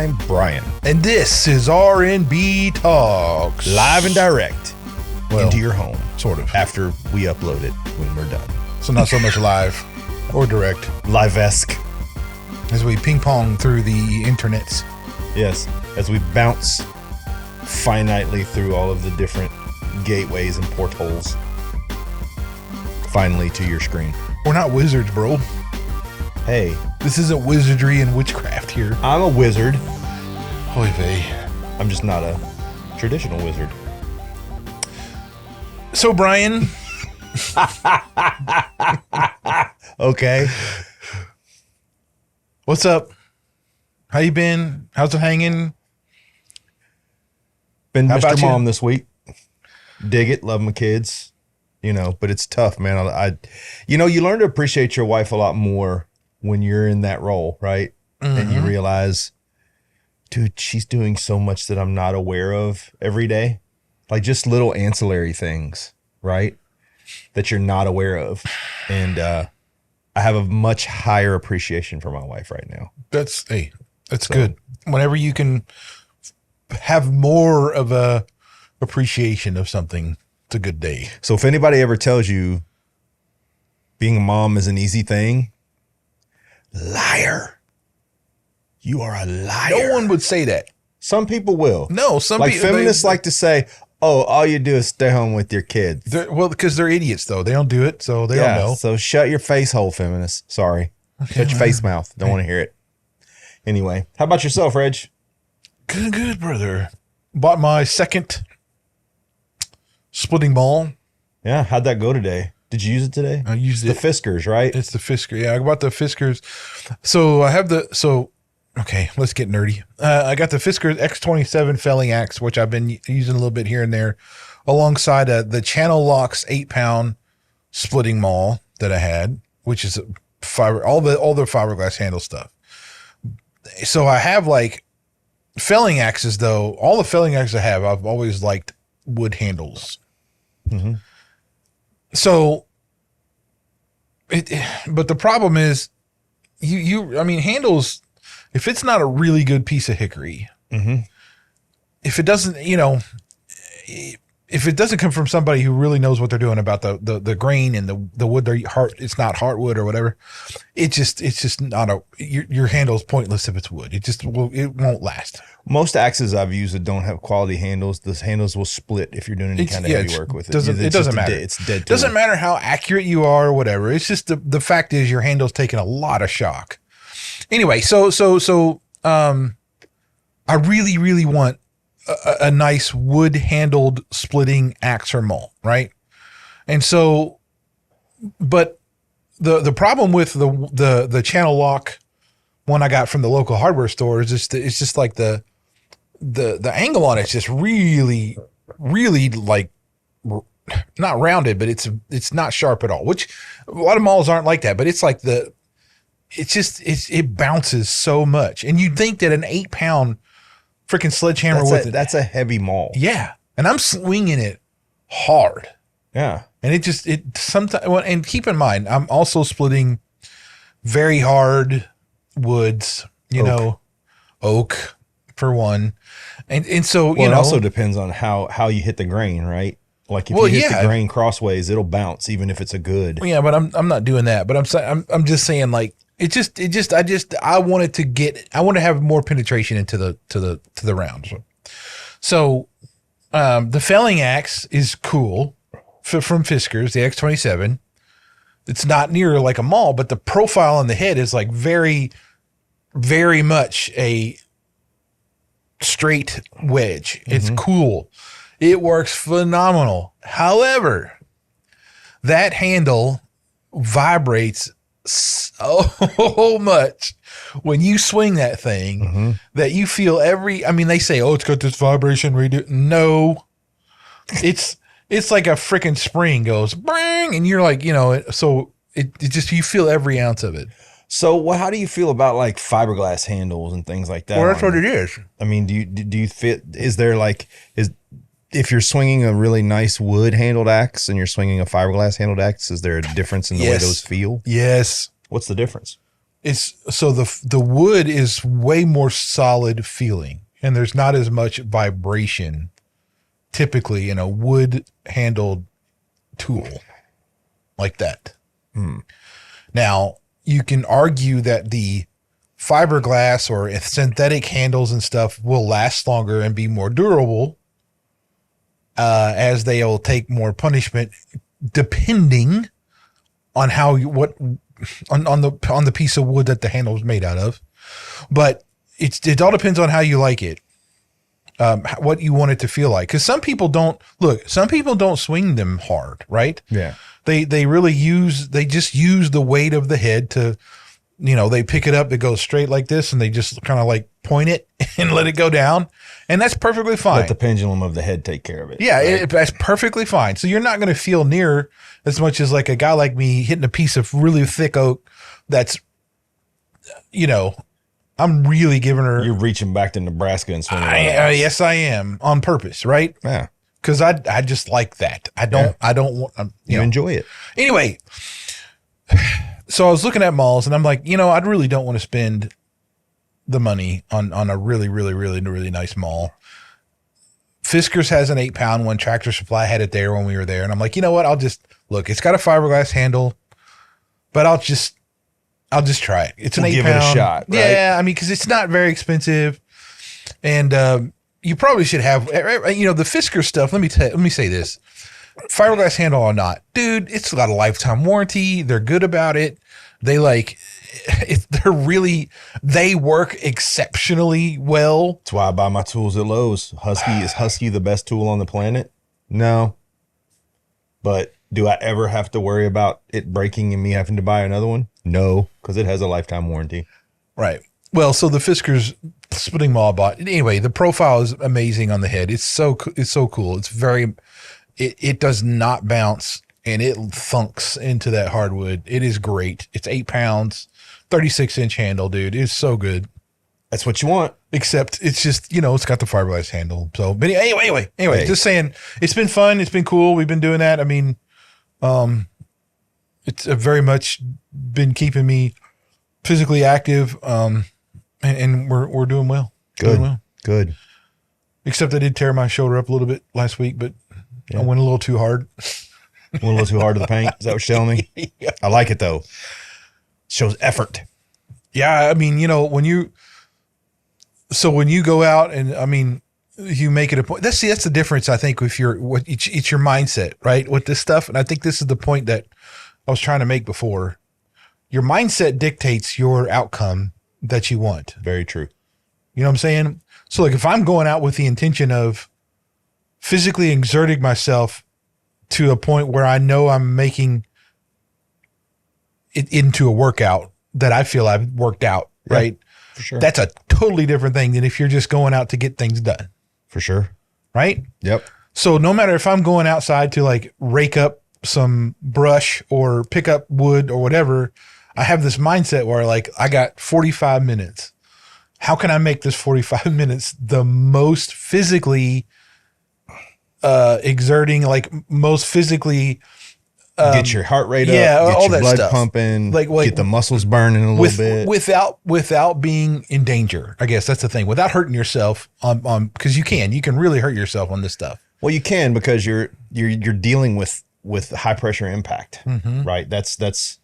I'm Brian. And this is R&B Talks. Live and direct into your home. Sort of. After we upload it when we're done. So not so much live or direct. Live-esque. As we ping pong through the internets. Yes, as we bounce finitely through all of the different gateways and portholes. Finally to your screen. We're not wizards, bro. Hey. This isn't wizardry and witchcraft here. I'm a wizard. Oy vey. I'm just not a traditional wizard. So, Brian. Okay. What's up? How you been? How's it hanging? Been How about Mr. you? Mom this week. Dig it. Love my kids. You know, but it's tough, man. You learn to appreciate your wife a lot more when you're in that role, right? Mm-hmm. And you realize, dude, she's doing so much that I'm not aware of every day. Like just little ancillary things, right? That you're not aware of. And I have a much higher appreciation for my wife right now. That's good. Whenever you can have more of a appreciation of something, it's a good day. So if anybody ever tells you being a mom is an easy thing, liar. You are a liar. No one would say that. Some people will. No, some like people. Feminists like to say, oh, all you do is stay home with your kids. Well, because they're idiots, though. They don't do it, so they don't know. So shut your face hole, feminists. Sorry. Okay, shut your face mouth. Don't want to hear it. Anyway, how about yourself, Reg? Good, brother. Bought my second splitting ball. Yeah, how'd that go today? Did you use it today? I used the Fiskars, right? It's the Fisker. Yeah, I bought the Fiskars. So I have okay, let's get nerdy. I got the Fiskars X27 felling axe, which I've been using a little bit here and there, alongside the Channel Locks 8-pound splitting maul that I had, which is all the fiberglass handle stuff. So I have like felling axes, though. All the felling axes I have, I've always liked wood handles. Mm-hmm. So, but the problem is, handles, if it's not a really good piece of hickory, mm-hmm. if it doesn't, if it doesn't come from somebody who really knows what they're doing about the grain and the wood, it's not heartwood or whatever. It's just not your handle's pointless if it's wood. It won't last. Most axes I've used that don't have quality handles, the handles will split if you're doing any kind of heavy work with it. It doesn't matter. It's dead. Doesn't matter how accurate you are or whatever. It's just the fact is your handle's taking a lot of shock. Anyway, so I really, really want a nice wood handled splitting axe or maul, right? And so, but the problem with the Channel Lock one I got from the local hardware store is it's just like the angle on it's just really, really like not rounded, but it's not sharp at all, which a lot of mauls aren't like that, but it's like it bounces so much. And you'd think that an 8-pound freaking sledgehammer that's a heavy maul. Yeah. And I'm swinging it hard. Yeah. And it sometimes, and keep in mind, I'm also splitting very hard woods, oak for one. And so, it also depends on how you hit the grain, right? Like if you hit the grain crossways, it'll bounce even if it's a good. Well, yeah, but I'm not doing that. But I'm just saying, like, I wanted to have more penetration into the round. So the felling axe is cool from Fiskars, the X27. It's not near like a maul, but the profile on the head is like very, very much a straight wedge. Mm-hmm. It's cool. It works phenomenal. However, that handle vibrates so much when you swing that thing, mm-hmm. that you feel they say, oh, it's got this vibration redo. No, it's like a freaking spring goes bang, and you're like, so it just, you feel every ounce of it. So how do you feel about like fiberglass handles and things like that? Well, that's what it is. I mean, do you fit, if you're swinging a really nice wood handled axe and you're swinging a fiberglass handled axe, is there a difference in the way those feel? Yes. What's the difference? the wood is way more solid feeling, and there's not as much vibration typically in a wood handled tool like that. Now, you can argue that the fiberglass or synthetic handles and stuff will last longer and be more durable, as they will take more punishment depending on on the piece of wood that the handle is made out of. But it all depends on how you like it, what you want it to feel like. Because some people don't swing them hard, right? Yeah. They just use the weight of the head to, they pick it up, it goes straight like this, and they just kind of like point it and let it go down. And that's perfectly fine. Let the pendulum of the head take care of it. Yeah, right? That's perfectly fine. So you're not going to feel near as much as like a guy like me hitting a piece of really thick oak that's, I'm really giving her. You're reaching back to Nebraska and swinging. Yes, I am, on purpose, right? Yeah. Because I just like that. I don't want, you enjoy it. Anyway, so I was looking at malls and I'm like, I really don't want to spend the money on a really, really, really, really nice mall. Fiskars has an 8-pound one. Tractor Supply had it there when we were there. And I'm like, you know what? I'll just look, it's got a fiberglass handle, but I'll just try it. It's an 8-pound. Give it a shot. Right? Yeah. I mean, cause it's not very expensive. And, you probably should have, the Fiskars stuff. Let me say this. Fiberglass handle or not, dude, it's got a lifetime warranty. They're good about it. They they work exceptionally well. That's why I buy my tools at Lowe's. Is Husky the best tool on the planet? No. But do I ever have to worry about it breaking and me having to buy another one? No, because it has a lifetime warranty. Right. Well, so the Fiskars splitting maul bot. Anyway, the profile is amazing on the head. It's so cool. It's it does not bounce, and it thunks into that hardwood. It is great. It's 8 pounds, 36-inch handle, dude. It's so good. That's what you want. Except it's just, it's got the fiberglass handle. So, but anyway, hey. Just saying, it's been fun. It's been cool. We've been doing that. I mean, it's very much been keeping me physically active. And we're doing well. Good. Except I did tear my shoulder up a little bit last week, but I went a little too hard. Went a little too hard to the paint. Is that what you're telling me? Yeah. I like it though. It shows effort. Yeah, I mean, when you go out and you make it a point. That's the difference. I think it's your mindset, right? With this stuff, and I think this is the point that I was trying to make before. Your mindset dictates your outcome that you want. Very true. You know what I'm saying? So like if I'm going out with the intention of physically exerting myself to a point where I know I'm making it into a workout that I feel I've worked out, right? For sure. That's a totally different thing than if you're just going out to get things done. For sure. Right? Yep. So no matter if I'm going outside to like rake up some brush or pick up wood or whatever, I have this mindset where like I got 45 minutes. How can I make this 45 minutes the most physically exerting, like most physically get your heart rate up, get all your that blood stuff pumping, like get the muscles burning a little bit without being in danger. I guess that's the thing. Without hurting yourself on because you can really hurt yourself on this stuff. Well, you can because you're dealing with high pressure impact, right? That's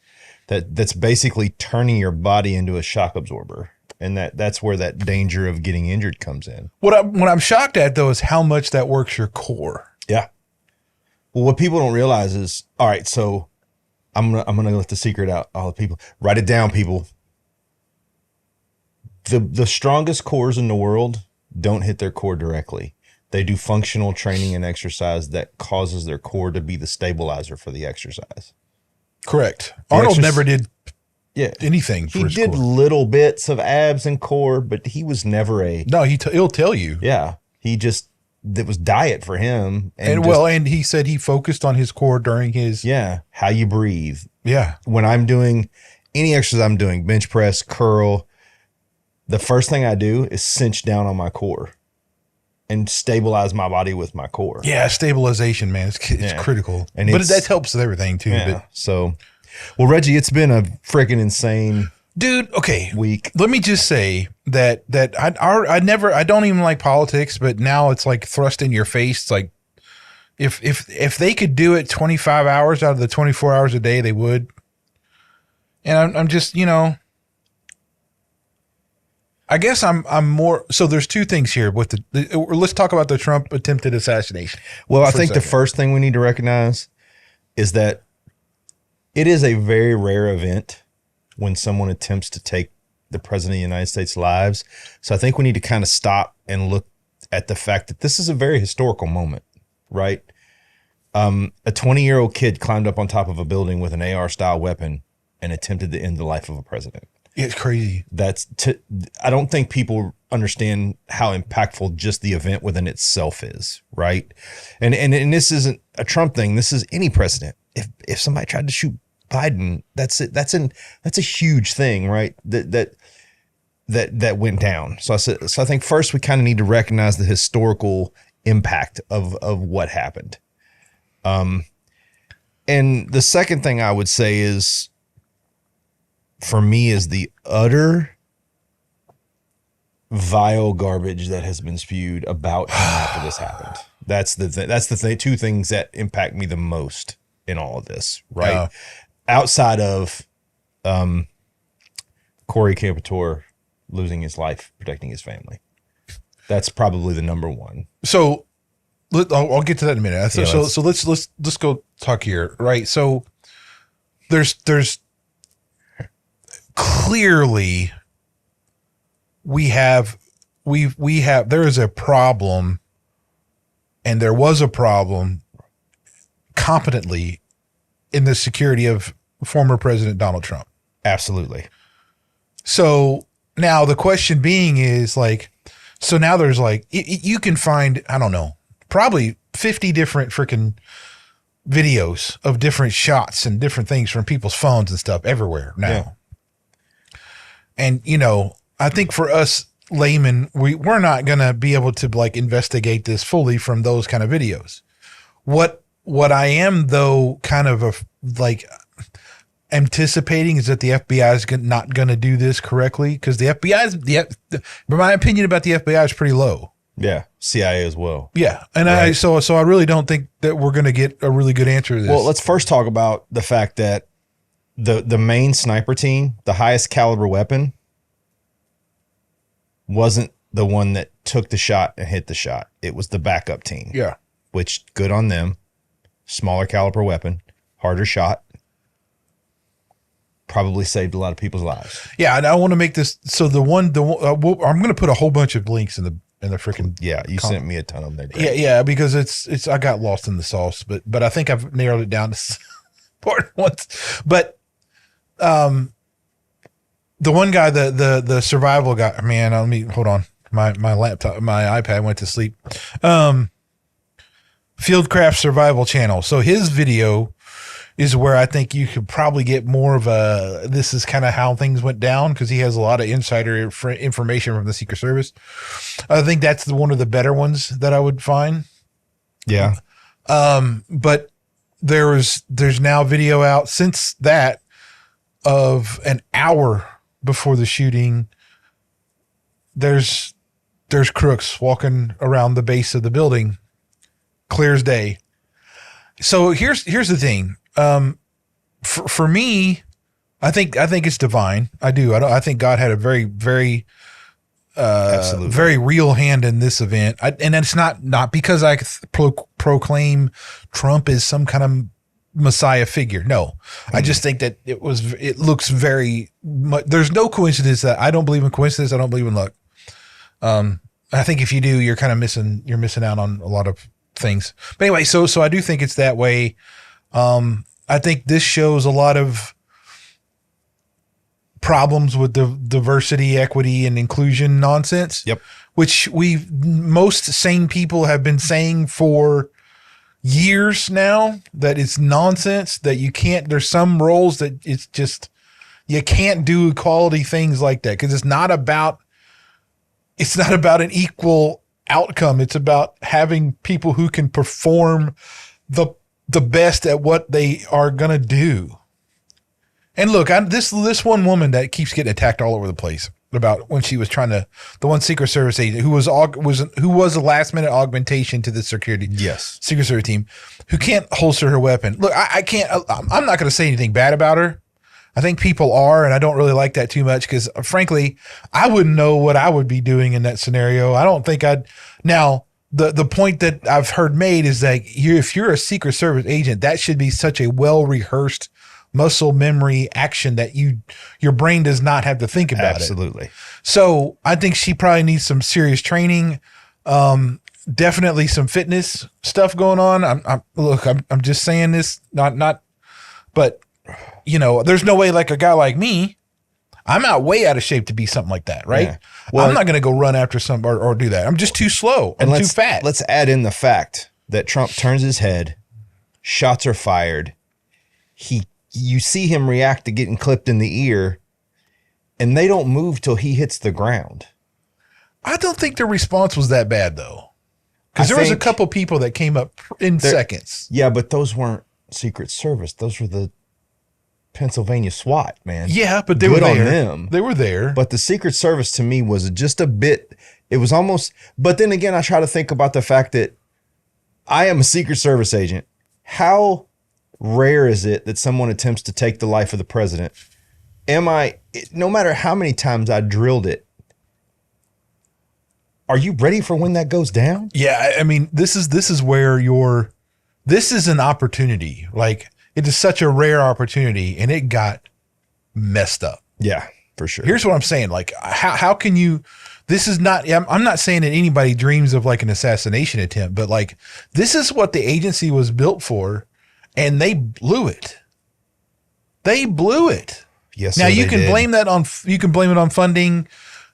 basically turning your body into a shock absorber. And that's where that danger of getting injured comes in. What I'm shocked at though is how much that works your core. Yeah. Well, what people don't realize is, all right, so I'm gonna let the secret out. All the people, write it down, people. The strongest cores in the world don't hit their core directly. They do functional training and exercise that causes their core to be the stabilizer for the exercise. Correct. Arnold never did anything for his core. He did little bits of abs and core, but he was never No, he'll tell you. Yeah. That was diet for him. And he said he focused on his core during his. Yeah. How you breathe. Yeah. When I'm doing any exercise I'm doing, bench press, curl, the first thing I do is cinch down on my core and stabilize my body with my core. Yeah. Stabilization, man. It's critical. But that helps with everything too. Yeah. Well, Reggie, it's been a freaking insane Dude, okay. week. Let me just say that I don't even like politics, but now it's like thrust in your face. It's like if they could do it 25 hours out of the 24 hours a day, they would. And I'm just, I guess I'm more. So there's two things here with let's talk about the Trump attempted assassination. Well, I think the first thing we need to recognize is that it is a very rare event when someone attempts to take the president of the United States' lives. So I think we need to kind of stop and look at the fact that this is a very historical moment, right? A 20-year-old kid climbed up on top of a building with an AR-style weapon and attempted to end the life of a president. It's crazy. I don't think people understand how impactful just the event within itself is, right? And this isn't a Trump thing. This is any president. If somebody tried to shoot Biden, that's it. That's a huge thing, right? That went down. So I think first we kind of need to recognize the historical impact of what happened. And the second thing I would say is, for me, is the utter vile garbage that has been spewed about him after this happened. That's the two things that impact me the most in all of this, right? Outside of Corey Campitor losing his life protecting his family. That's probably the number one. So I'll get to that in a minute. So let's go talk here, right? So there's clearly there is a problem, and there was a problem competently in the security of former President Donald Trump. Absolutely. So now the question being is like, so now there's like, you can find, I don't know, probably 50 different freaking videos of different shots and different things from people's phones and stuff everywhere now. Yeah. And, I think for us laymen, we're not going to be able to like investigate this fully from those kind of videos. What I am though kind of anticipating is that the FBI is not going to do this correctly, because the FBI my opinion about the FBI is pretty low. Yeah, CIA as well. Yeah, and right. So I really don't think that we're going to get a really good answer to this. Well, let's first talk about the fact that the main sniper team, the highest caliber weapon, wasn't the one that took the shot and hit the shot. It was the backup team. Yeah, which good on them. Smaller caliber weapon, harder shot. Probably saved a lot of people's lives. Yeah, and I want to make this so I'm going to put a whole bunch of links in the freaking. Yeah, you sent me a ton of them. Yeah, because it's I got lost in the sauce, but I think I've narrowed it down to important ones. But the one guy, the survival guy, man, let me hold on. My laptop, my iPad went to sleep. Fieldcraft Survival Channel. So his video is where I think you could probably get more of this is kind of how things went down, because he has a lot of insider information from the Secret Service. I think that's one of the better ones that I would find. Yeah. But there's now video out since that of an hour before the shooting. There's crooks walking around the base of the building, clear as day. So here's the thing. For me, I think it's divine. I do. I think God had a very, very, very real hand in this event. And it's not because I proclaim Trump as some kind of Messiah figure. No, I just think that it looks very much, there's no coincidence. That I don't believe in coincidence. I don't believe in luck. I think if you do, you're kind of missing out on a lot of things. But anyway, so I do think it's that way. I think this shows a lot of problems with the diversity, equity, and inclusion nonsense. Yep. Which most sane people have been saying for years now, that it's nonsense, that you can't, there's some roles that it's just, you can't do equality things like that, because it's not about an equal outcome. It's about having people who can perform the best at what they are going to do. And look, this one woman that keeps getting attacked all over the place about when she was trying to, the one Secret Service agent who was a last minute augmentation to the Secret Service team, who can't holster her weapon. Look, I can't. I'm not going to say anything bad about her. I think people are, and I don't really like that too much because, frankly, I wouldn't know what I would be doing in that scenario. I don't think I'd. Now, the point that I've heard made is that if you're a Secret Service agent, that should be such a well-rehearsed muscle memory action that your brain does not have to think about it. Absolutely. So I think she probably needs some serious training. Definitely some fitness stuff going on. I'm just saying this, but there's no way like a guy like me, I'm way out of shape to be something like that, right? Yeah. Well, I'm not going to go run after somebody or do that. I'm just too slow and too fat. Let's add in the fact that Trump turns his head, shots are fired. You see him react to getting clipped in the ear, and they don't move till he hits the ground. I don't think the response was that bad, though. Because there was a couple people that came up in seconds. Yeah, but those weren't Secret Service. Those were the Pennsylvania SWAT, man. Yeah, but they were there. On them. They were there. But the Secret Service to me was just a bit, it was almost, but then again, I try to think about the fact that I am a Secret Service agent. How rare is it that someone attempts to take the life of the president? No matter how many times I drilled it, are you ready for when that goes down? Yeah, I mean, this is where this is an opportunity. Like, it is such a rare opportunity, and it got messed up. Yeah, for sure. Here's what I'm saying. Like, how can you, this is not, I'm not saying that anybody dreams of like an assassination attempt, but like, this is what the agency was built for, and they blew it. They blew it. Yes. Now you can blame that on, you can blame it on funding.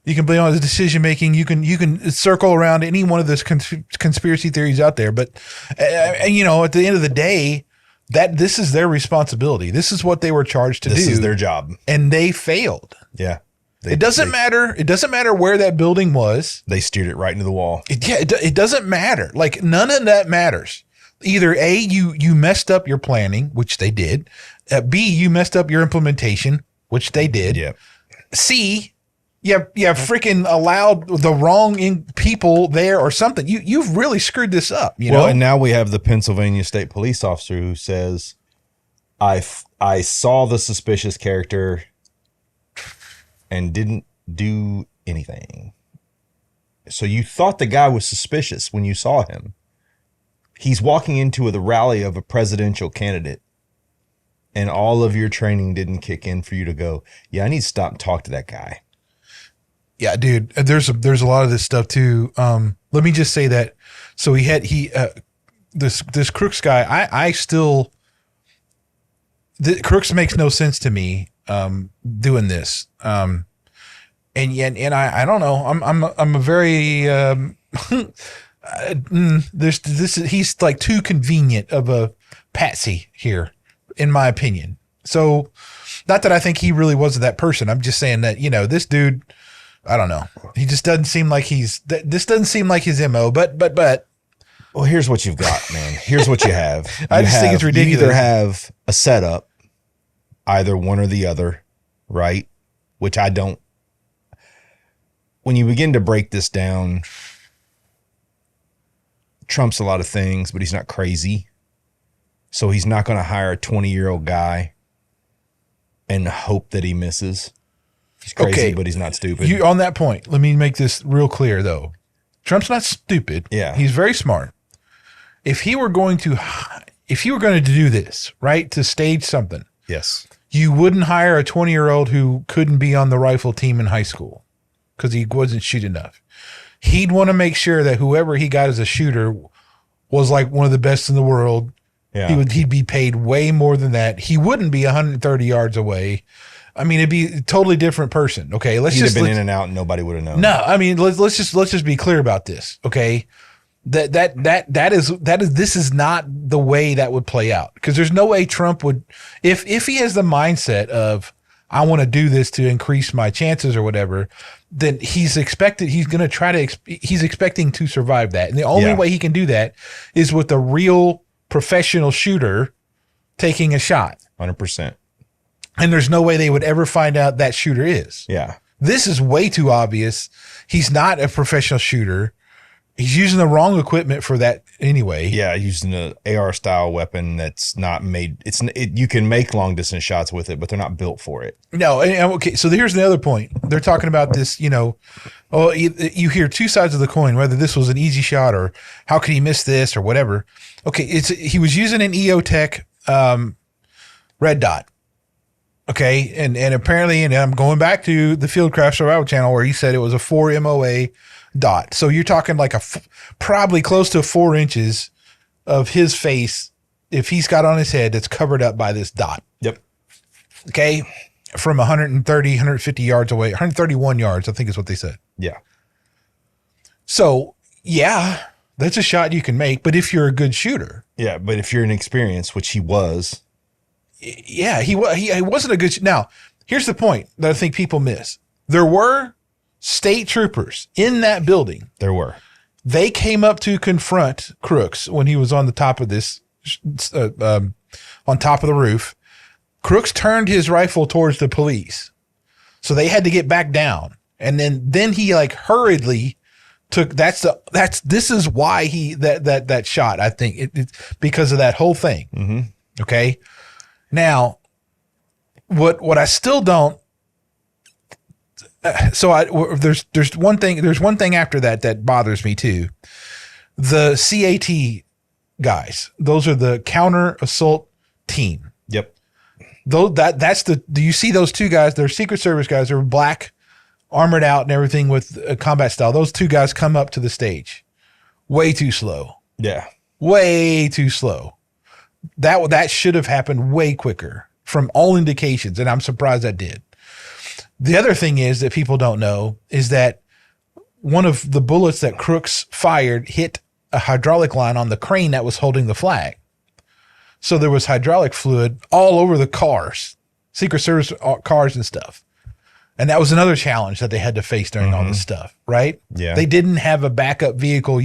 You can blame it on the decision making. You can circle around any one of those conspiracy theories out there. But at the end of the day, that this is their responsibility. This is what they were charged to do. This is their job, and they failed. Yeah. It doesn't matter. It doesn't matter where that building was. They steered it right into the wall. It doesn't matter. Like, none of that matters. Either A, you messed up your planning, which they did. B, you messed up your implementation, which they did. Yep. C, you freaking allowed the wrong people there or something. You've really screwed this up. Well, and now we have the Pennsylvania State Police officer who says, I saw the suspicious character and didn't do anything. So you thought the guy was suspicious when you saw him. He's walking into the rally of a presidential candidate, and all of your training didn't kick in for you to go, yeah, I need to stop and talk to that guy. Yeah, dude, there's a lot of this stuff too. Let me just say that. So this Crooks guy, Crooks makes no sense to me, doing this. And I don't know. I'm a very, he's like too convenient of a patsy here, in my opinion. So not that I think he really wasn't that person. I'm just saying that, this dude, I don't know. He just doesn't seem like this doesn't seem like his MO, but. Well, here's what you've got, man. Here's what you have. I just think it's ridiculous. You either have a setup, either one or the other, right? Which I don't. When you begin to break this down, Trump's a lot of things, but he's not crazy. So he's not going to hire a 20-year-old guy and hope that he misses. He's crazy, but he's not stupid. On that point, let me make this real clear, though. Trump's not stupid. Yeah. He's very smart. If he were going to do this, right, to stage something, yes, you wouldn't hire a 20-year-old who couldn't be on the rifle team in high school because he wasn't shoot enough. He'd want to make sure that whoever he got as a shooter was like one of the best in the world. Yeah. He'd be paid way more than that. He wouldn't be 130 yards away. I mean, it'd be a totally different person. Okay, he'd have been in and out, and nobody would have known. No, I mean, let's just be clear about this. Okay, this is not the way that would play out, because there's no way Trump would, if he has the mindset of, I want to do this to increase my chances or whatever, then he's expecting to survive that, and the only way he can do that is with a real professional shooter taking a shot. 100%. And there's no way they would ever find out that shooter is. Yeah. This is way too obvious. He's not a professional shooter. He's using the wrong equipment for that anyway. Yeah, using an AR style weapon that's not made. You can make long distance shots with it, but they're not built for it. No, okay. So here's the other point. They're talking about this. You hear two sides of the coin. Whether this was an easy shot or how could he miss this or whatever. Okay, he was using an EOTech red dot. Okay, and apparently, and I'm going back to the Fieldcraft Survival channel where he said it was a 4 MOA dot. So you're talking like probably close to 4 inches of his face if he's got on his head that's covered up by this dot. Yep. Okay, from 130, 150 yards away, 131 yards, I think is what they said. Yeah. So, yeah, that's a shot you can make, but if you're a good shooter. Yeah, but if you're inexperienced, which he was. Yeah, he wasn't a good Now, here's the point that I think people miss. There were state troopers in that building. There were. They came up to confront Crooks when he was on the top of this, on top of the roof. Crooks turned his rifle towards the police. So they had to get back down. And then he like hurriedly took, this is why that shot, I think it's because of that whole thing. Mm-hmm. Okay. Now, what I still don't, there's one thing after that bothers me too. The CAT guys, those are the counter assault team. Yep. Do you see those two guys? They're Secret Service guys. They're black, armored out and everything with a combat style. Those two guys come up to the stage. Way too slow. Yeah. Way too slow. That should have happened way quicker from all indications, and I'm surprised that did. The other thing is that people don't know is that one of the bullets that Crooks fired hit a hydraulic line on the crane that was holding the flag. So there was hydraulic fluid all over the cars, Secret Service cars and stuff. And that was another challenge that they had to face during all this stuff, right? Yeah. They didn't have a backup vehicle.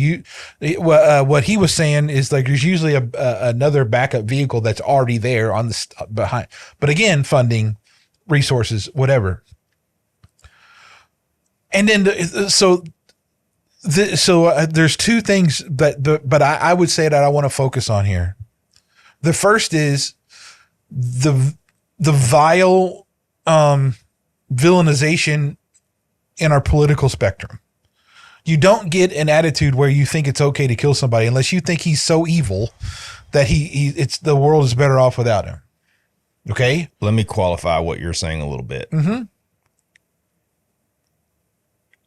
What he was saying is like there's usually another backup vehicle that's already there on the behind. But again, funding, resources, whatever. And then there's two things but I would say that I want to focus on here. The first is the vile villainization in our political spectrum. You don't get an attitude where you think it's okay to kill somebody unless you think he's so evil that the world is better off without him. Okay? Let me qualify what you're saying a little bit. Mm-hmm.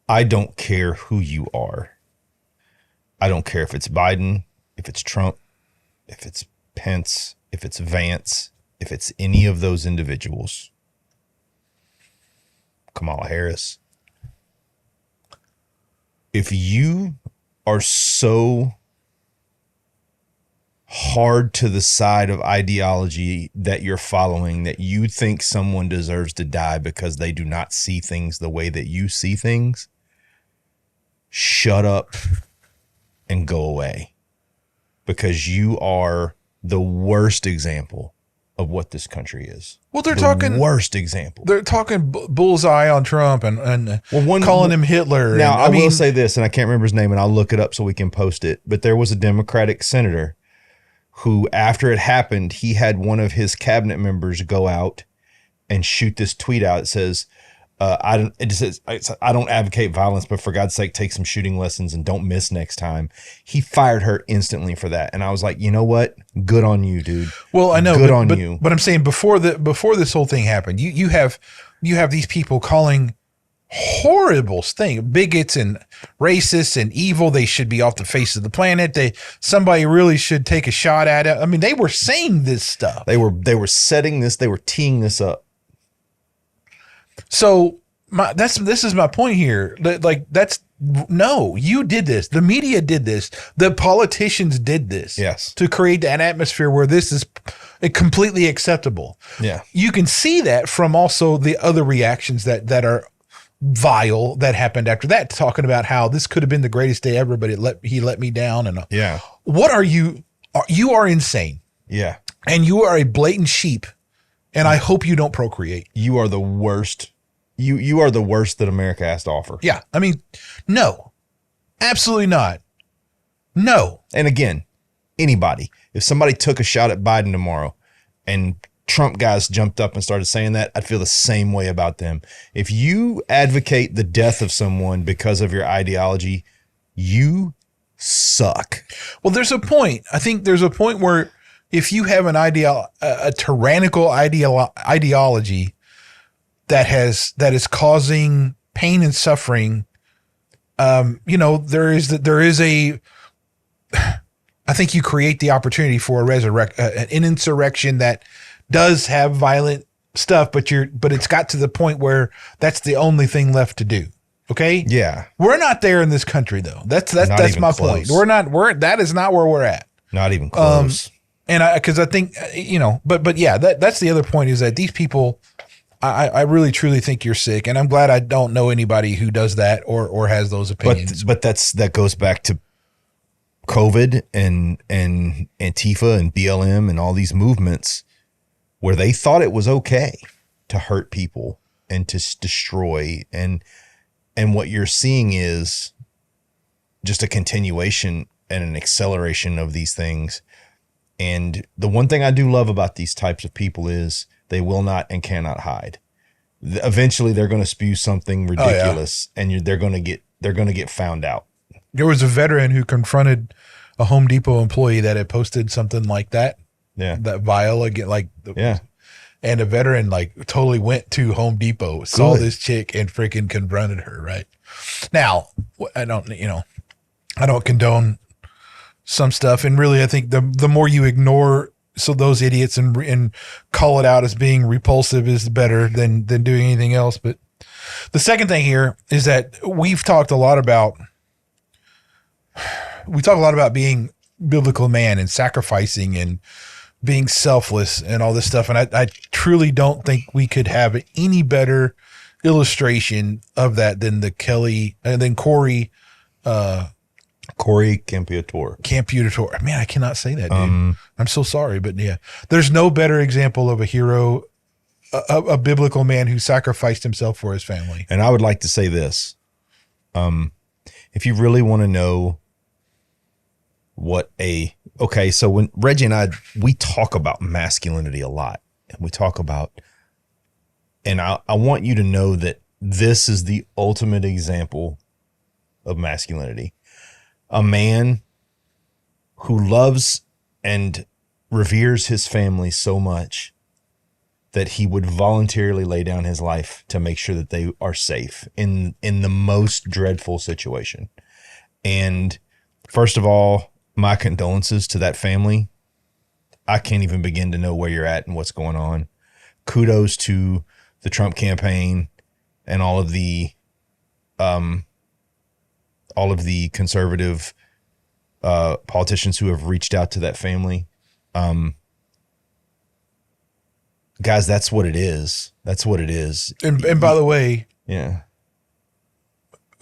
I don't care who you are. I don't care if it's Biden, if it's Trump, if it's Pence, if it's Vance, if it's any of those individuals. Kamala Harris. If you are so hard to the side of ideology that you're following that you think someone deserves to die because they do not see things the way that you see things, shut up and go away, because you are the worst example of what this country is. Well, they're talking worst example. They're talking bullseye on Trump and calling him Hitler. Now, I will say this, and I can't remember his name, and I'll look it up so we can post it. But there was a Democratic senator who, after it happened, he had one of his cabinet members go out and shoot this tweet out. It says, I don't advocate violence, but for God's sake, take some shooting lessons and don't miss next time. He fired her instantly for that. And I was like, you know what? Good on you, dude. Well, I know, good on you. But I'm saying before this whole thing happened, you have these people calling horrible things, bigots and racists and evil. They should be off the face of the planet. Somebody really should take a shot at it. I mean, they were saying this stuff. They were setting this. They were teeing this up. So this is my point here. No, you did this. The media did this. The politicians did this. Yes. To create an atmosphere where this is completely acceptable. Yeah. You can see that from also the other reactions that are vile that happened after that, talking about how this could have been the greatest day ever, but he let me down. And yeah. What are you? You are insane. Yeah. And you are a blatant sheep And I hope you don't procreate. You are the worst. You are the worst that America has to offer. Yeah. I mean, no, absolutely not. No. And again, anybody, if somebody took a shot at Biden tomorrow and Trump guys jumped up and started saying that, I'd feel the same way about them. If you advocate the death of someone because of your ideology, you suck. Well, there's a point. I think there's a point where if you have a tyrannical ideology that is causing pain and suffering, there is a I think you create the opportunity for an insurrection that does have violent stuff, but it's got to the point where that's the only thing left to do. Okay. Yeah. We're not there in this country though. That's my point. That is not where we're at. Not even close. Cause I think, but yeah, that's the other point is that these people, I really truly think you're sick. And I'm glad I don't know anybody who does that or has those opinions. But that goes back to COVID and Antifa and BLM and all these movements where they thought it was okay to hurt people and to destroy. And what you're seeing is just a continuation and an acceleration of these things. And the one thing I do love about these types of people is they will not and cannot hide. Eventually they're going to spew something ridiculous and they're going to get found out. There was a veteran who confronted a Home Depot employee that had posted something like that. Yeah. That vile again, and a veteran totally went to Home Depot, saw this chick and freaking confronted her. Right now, I don't condone some stuff. And really, I think the more you ignore those idiots and call it out as being repulsive is better than doing anything else. But the second thing here is that we've talked a lot about being biblical man and sacrificing and being selfless and all this stuff. And I truly don't think we could have any better illustration of that than Corey Campiator. Man, I cannot say that, dude. I'm so sorry, but yeah, there's no better example of a hero, a biblical man who sacrificed himself for his family. And I would like to say this. If you really want to know so when Reggie and we talk about masculinity a lot, and we talk about, and I want you to know that this is the ultimate example of masculinity. A man who loves and reveres his family so much that he would voluntarily lay down his life to make sure that they are safe in the most dreadful situation. And first of all, my condolences to that family. I can't even begin to know where you're at and what's going on. Kudos to the Trump campaign and all of the conservative politicians who have reached out to that family. Guys, that's what it is. That's what it is. And by the way, yeah,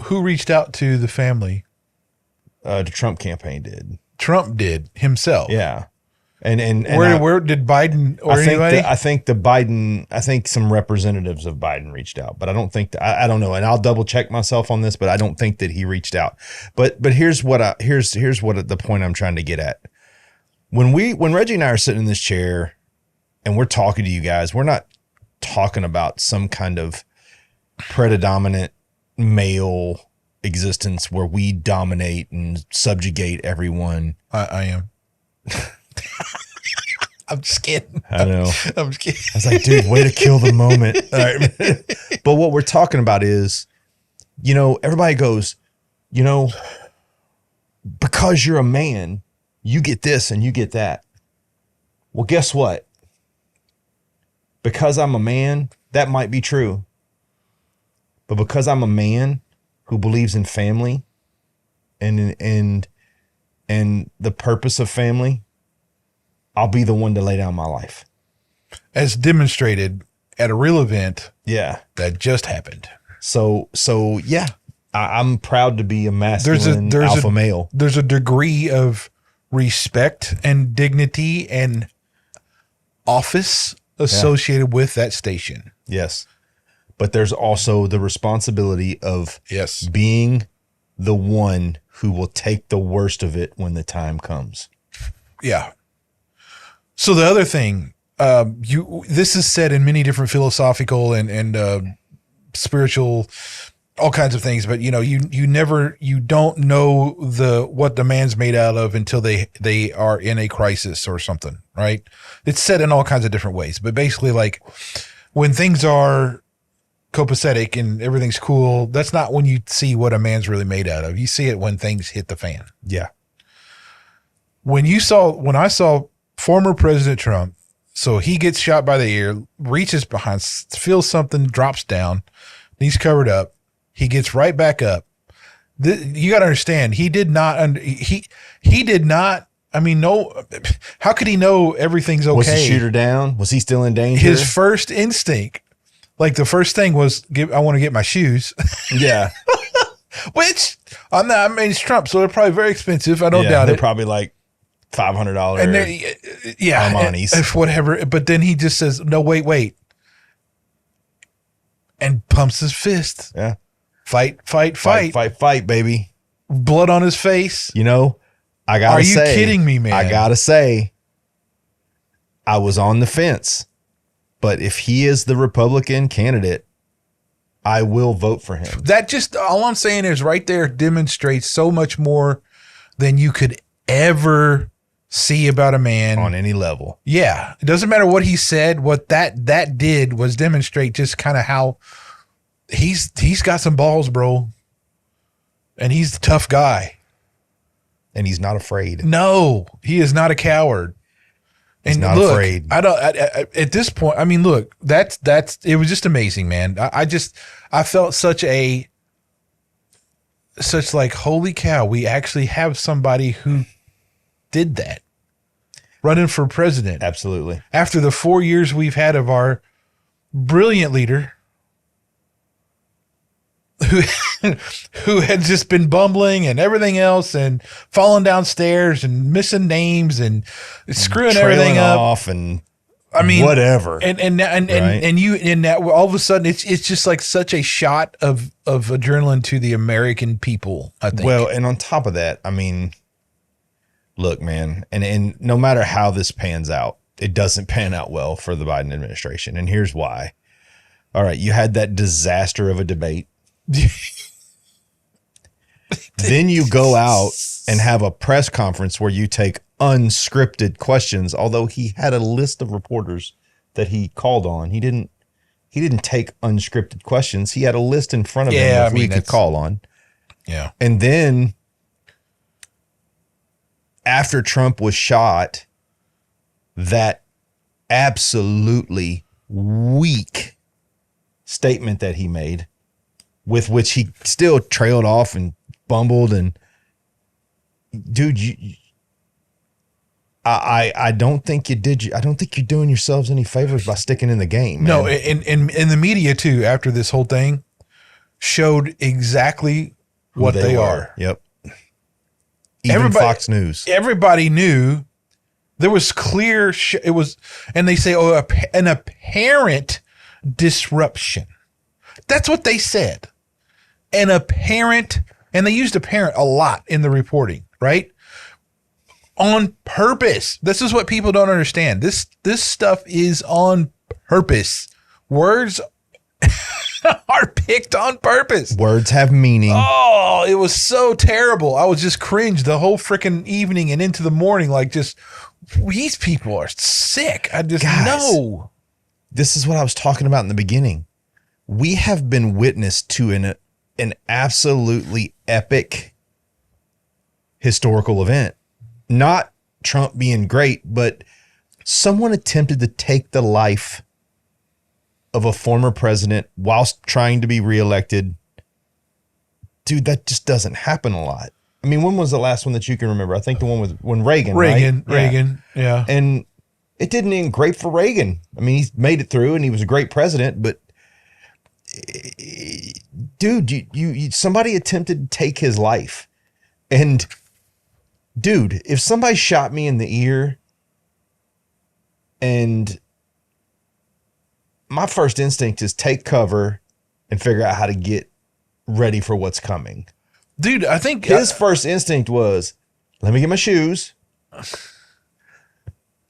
who reached out to the family? The Trump campaign did. Trump did himself. Yeah. And where did Biden or anybody? I think some representatives of Biden reached out, but I don't think I don't know. And I'll double check myself on this, but I don't think that he reached out. But here's what the point I'm trying to get at. When Reggie and I are sitting in this chair and we're talking to you guys, we're not talking about some kind of predominant male existence where we dominate and subjugate everyone. I am. I'm just kidding. I know. I'm just kidding. I was like, dude, way to kill the moment. All right. But what we're talking about is, everybody goes, because you're a man, you get this and you get that. Well, guess what? Because I'm a man, that might be true. But because I'm a man who believes in family and the purpose of family, I'll be the one to lay down my life. As demonstrated at a real event. Yeah. That just happened. So yeah, I'm proud to be a masculine alpha male. There's a degree of respect and dignity and office associated with that station. Yes. But there's also the responsibility of being the one who will take the worst of it when the time comes. Yeah. So the other thing, this is said in many different philosophical and spiritual, all kinds of things, but you don't know what the man's made out of until they are in a crisis or something, right? It's said in all kinds of different ways, but basically, like, when things are copacetic and everything's cool, that's not when you see what a man's really made out of. You see it when things hit the fan. Yeah. When I saw former President Trump, so he gets shot by the ear, reaches behind, feels something, drops down, he's covered up. He gets right back up. You got to understand, he did not. He did not. I mean, no. How could he know everything's okay? Was the shooter down? Was he still in danger? His first instinct, like the first thing was, I want to get my shoes. Yeah. Which I mean, it's Trump, so they're probably very expensive. I don't doubt they're it. Probably like $500. And Armani's. Whatever. But then he just says, "No, wait," and pumps his fist. Yeah. Fight, baby. Blood on his face. I gotta say. Are you kidding me, man? I gotta say, I was on the fence, but if he is the Republican candidate, I will vote for him. That just, all I'm saying is right there demonstrates so much more than you could ever see about a man. On any level. Yeah. It doesn't matter what he said. What that did was demonstrate just kind of how he's got some balls, bro. And he's a tough guy. And he's not afraid. No, he is not a coward. He's not afraid. At this point, I mean, look, it was just amazing, man. I felt such like, holy cow, we actually have somebody who did that. Running for president. Absolutely. After the 4 years we've had of our brilliant leader who had just been bumbling and everything else and falling downstairs and missing names and screwing everything up off and whatever. Right? And all of a sudden it's just like such a shot of adrenaline to the American people, I think. Well, and on top of that, I mean, look, man, and no matter how this pans out, it doesn't pan out well for the Biden administration. And here's why. All right, you had that disaster of a debate. Then you go out and have a press conference where you take unscripted questions, although he had a list of reporters that he called on. He didn't take unscripted questions. He had a list in front of him of who he could call on. Yeah. And then after Trump was shot, that absolutely weak statement that he made, with which he still trailed off and bumbled, and dude, I don't think you did. I don't think you're doing yourselves any favors by sticking in the game, man. No, and the media too, after this whole thing, showed exactly what they are. Yep. Even Fox News. Everybody knew there was clear. It was, and they say, an apparent disruption. That's what they said. An apparent, and they used apparent a lot in the reporting, right? On purpose. This is what people don't understand. This stuff is on purpose. Words are picked on purpose. Words have meaning. Oh, it was so terrible. I was just cringed the whole freaking evening and into the morning. Like, just, these people are sick. I just know. This is what I was talking about in the beginning. We have been witness to an absolutely epic historical event. Not Trump being great, but someone attempted to take the life of a former president whilst trying to be reelected. Dude, that just doesn't happen a lot. I mean, when was the last one that you can remember? I think the one with when Reagan, right? Reagan, yeah. And it didn't end great for Reagan. I mean, he made it through and he was a great president, but dude, somebody attempted to take his life. And dude, if somebody shot me in the ear and my first instinct is take cover and figure out how to get ready for what's coming. Dude, I think his first instinct was, let me get my shoes.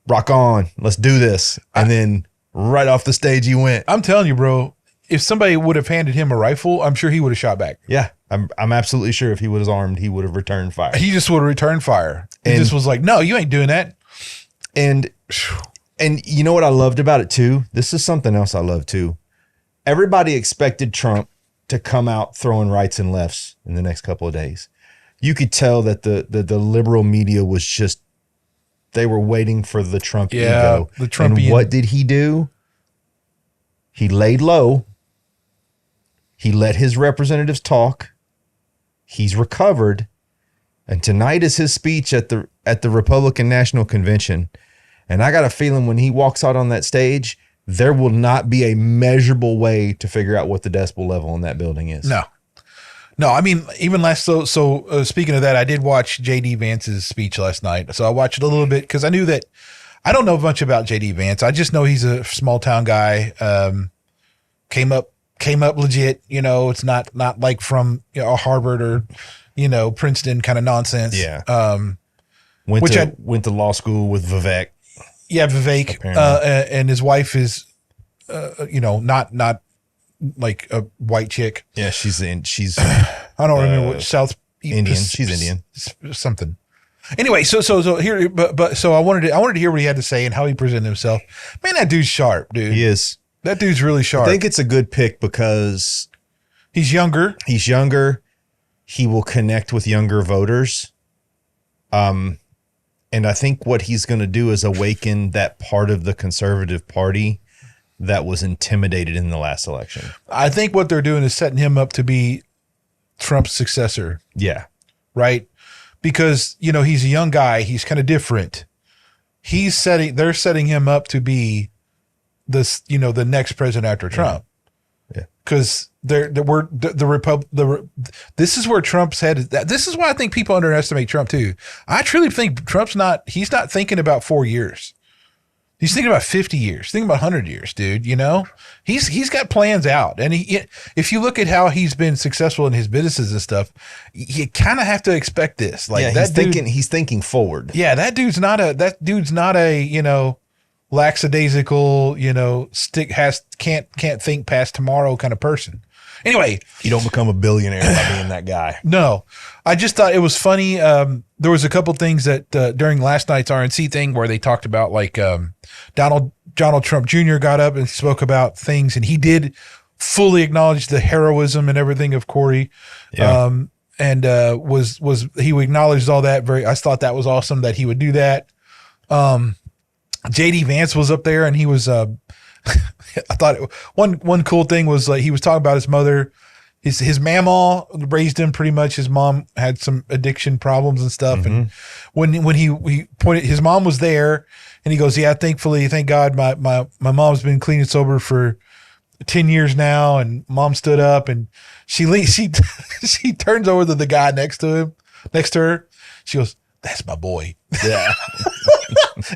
Rock on. Let's do this. And then right off the stage he went. I'm telling you, bro, if somebody would have handed him a rifle, I'm sure he would have shot back. Yeah. I'm absolutely sure if he was armed, he would have returned fire. He just would have returned fire. He just was like, no, you ain't doing that. And you know what I loved about it too? This is something else I love too. Everybody expected Trump to come out throwing rights and lefts in the next couple of days. You could tell that the liberal media was just, they were waiting for the Trump ego. The Trumpian. And what did he do? He laid low. He let his representatives talk. He's recovered. And tonight is his speech at the Republican National Convention. And I got a feeling when he walks out on that stage, there will not be a measurable way to figure out what the decibel level in that building is. No, I mean, even last, so speaking of that, I did watch J.D. Vance's speech last night. So I watched it a little bit because I knew that I don't know much about J.D. Vance. I just know he's a small town guy. Came up legit, it's not like from Harvard or, Princeton kind of nonsense. Yeah. Went to law school with Vivek. Yeah, Vivek, and his wife is, not like a white chick. Yeah, she's I don't remember what South Indian. She's Indian. Something. Anyway, so here, but I wanted to hear what he had to say and how he presented himself. Man, that dude's sharp, dude. He is. That dude's really sharp. I think it's a good pick because he's younger. He will connect with younger voters. And I think what he's going to do is awaken that part of the conservative party that was intimidated in the last election. I think what they're doing is setting him up to be Trump's successor. Yeah. Right? Because, he's a young guy. He's kind of different. They're setting him up to be this, the next president after Trump. Yeah. Because this is where Trump's headed. This is why I think people underestimate Trump too. I truly think he's not thinking about 4 years. He's thinking about 50 years, thinking about 100 years, dude. He's got plans out. And if you look at how he's been successful in his businesses and stuff, you kind of have to expect this. Like he's thinking forward. Yeah. That dude's not a, lackadaisical, can't think past tomorrow kind of person. Anyway, you don't become a billionaire by being that guy. No, I just thought it was funny. There was a couple things that during last night's RNC thing where they talked about like Donald Trump Jr. got up and spoke about things, and he did fully acknowledge the heroism and everything of Corey. Yeah. And he acknowledged all that. I thought that was awesome that he would do that. J.D. Vance was up there, and he was. I thought one cool thing was like he was talking about his mother. His mama raised him pretty much. His mom had some addiction problems and stuff. Mm-hmm. And when he pointed, his mom was there, and he goes, "Yeah, thank God, my mom's been clean and sober for 10 years now." And mom stood up, and she turns over to the guy next to her. She goes, "That's my boy." Yeah.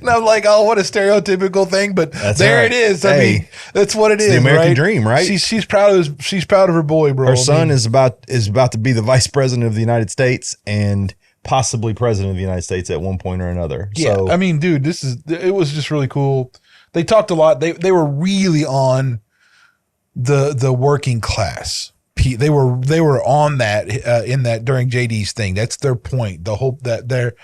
And I'm like, oh, what a stereotypical thing, but that's there right. It is. I mean, that's what it is. The American right? dream, right? She's proud of her boy, bro. Her son is about to be the vice president of the United States and possibly president of the United States at one point or another. Yeah, so, I mean, dude, it was just really cool. They talked a lot. They were really on the working class. They were on that in that during JD's thing. That's their point. The hope that they're.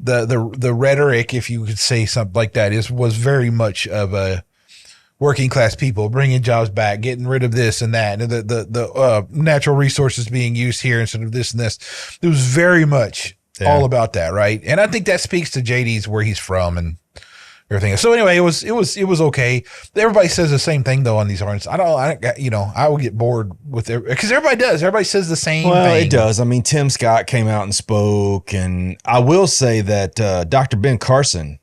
The rhetoric, if you could say something like that, was very much of a working class people bringing jobs back, getting rid of this and that, and the natural resources being used here instead of this and this. It was very much all about that, right? And I think that speaks to JD's where he's from and everything. So anyway, it was okay. Everybody says the same thing though on these artists. I will get bored with it because everybody does. Everybody says the same thing. Well, it does. I mean, Tim Scott came out and spoke, and I will say that Dr. Ben Carson,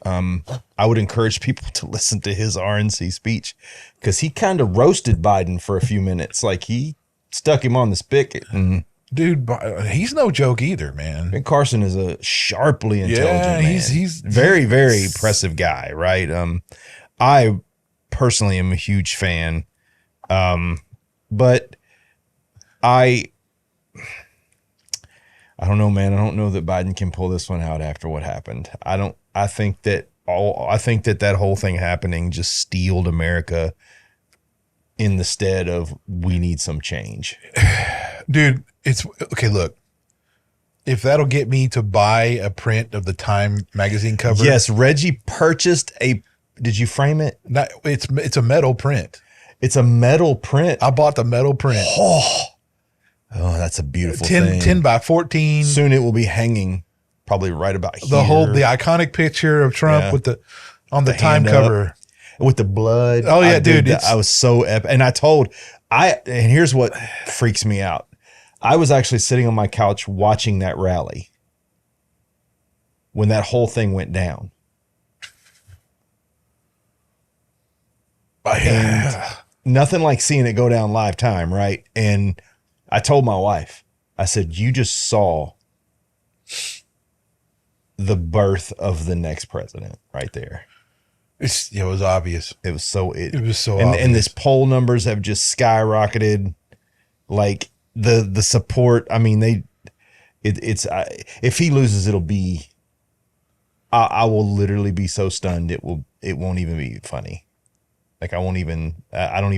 I would encourage people to listen to his RNC speech because he kind of roasted Biden for a few minutes. Like he stuck him on the spigot. And dude, he's no joke either, man. Ben Carson is a sharply intelligent man. He's very, very impressive guy, right? I personally am a huge fan. But I don't know, man. I don't know that Biden can pull this one out after what happened. I think that that whole thing happening just steeled America in the stead of we need some change. Dude, it's okay. Look, if that'll get me to buy a print of the Time magazine cover. Yes. Reggie purchased did you frame it? It's a metal print. It's a metal print. I bought the metal print. Oh, that's a beautiful thing. 10 by 14. Soon it will be hanging probably right about here. The iconic picture of Trump with on the Time cover. With the blood. Oh yeah, dude. I was so epic. And and here's what freaks me out. I was actually sitting on my couch watching that rally when that whole thing went down. And nothing like seeing it go down live time, right? And I told my wife, I said, you just saw the birth of the next president right there. It was obvious. It was so obvious. And this poll numbers have just skyrocketed. Like the support. I mean, if he loses, it'll be. I will literally be so stunned. It won't even be funny. Like I don't even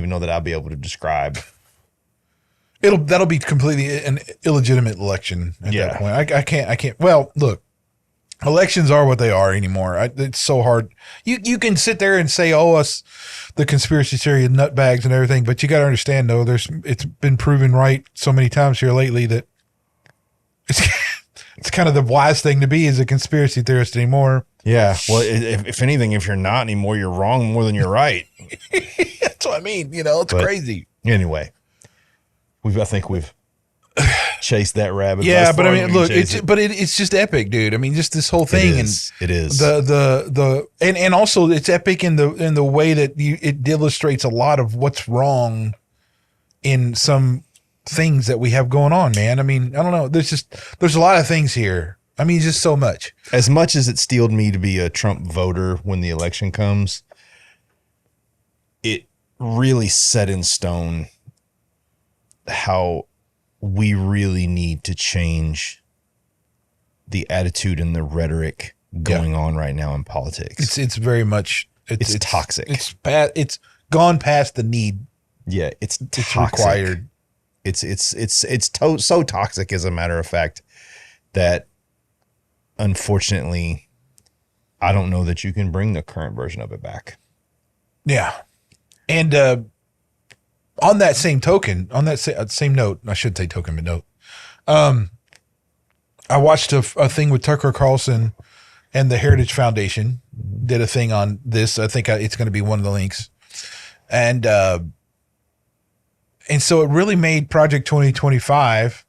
know that I'll be able to describe. That'll be completely an illegitimate election at that point. I can't. Well, look, elections are what they are anymore. It's so hard. You can sit there and say, us the conspiracy theory and nutbags and everything, but you got to understand though, it's been proven right so many times here lately that it's kind of the wise thing to be as a conspiracy theorist anymore. Yeah. Well, if anything, if you're not anymore, you're wrong more than you're right. That's what I mean. It's crazy. Anyway, I think we've chased that rabbit. Yeah, but I mean, look, it's just epic, dude. I mean, just this whole thing, it is and also it's epic in the way that it illustrates a lot of what's wrong in some things that we have going on, man. I mean, I don't know. There's a lot of things here. I mean, just so much. As much as it steeled me to be a Trump voter when the election comes, it really set in stone how we really need to change the attitude and the rhetoric going on right now in politics. It's very much it's toxic. It's gone past the need. Yeah, it's required. It's so toxic, as a matter of fact, that unfortunately I don't know that you can bring the current version of it back. Yeah, and on that same token, on that same note, I should say token, but note. I watched a thing with Tucker Carlson and the Heritage Foundation did a thing on this. I think it's going to be one of the links. And so it really made Project 2025